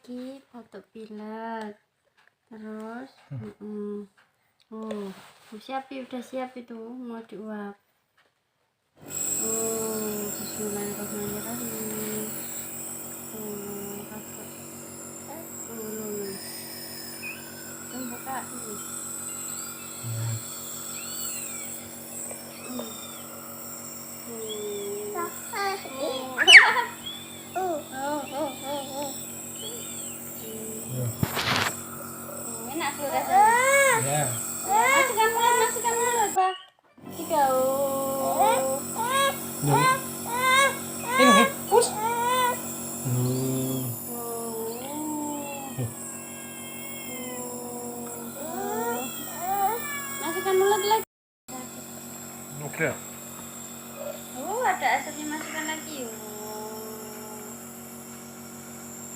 iki batuk pilek. Terus udah siap itu mau diuap. Bismillahirrahmanirrahim. Buka ini. Enak tuh rasanya. Ya. Masukkan mulut, Pak. Tiga.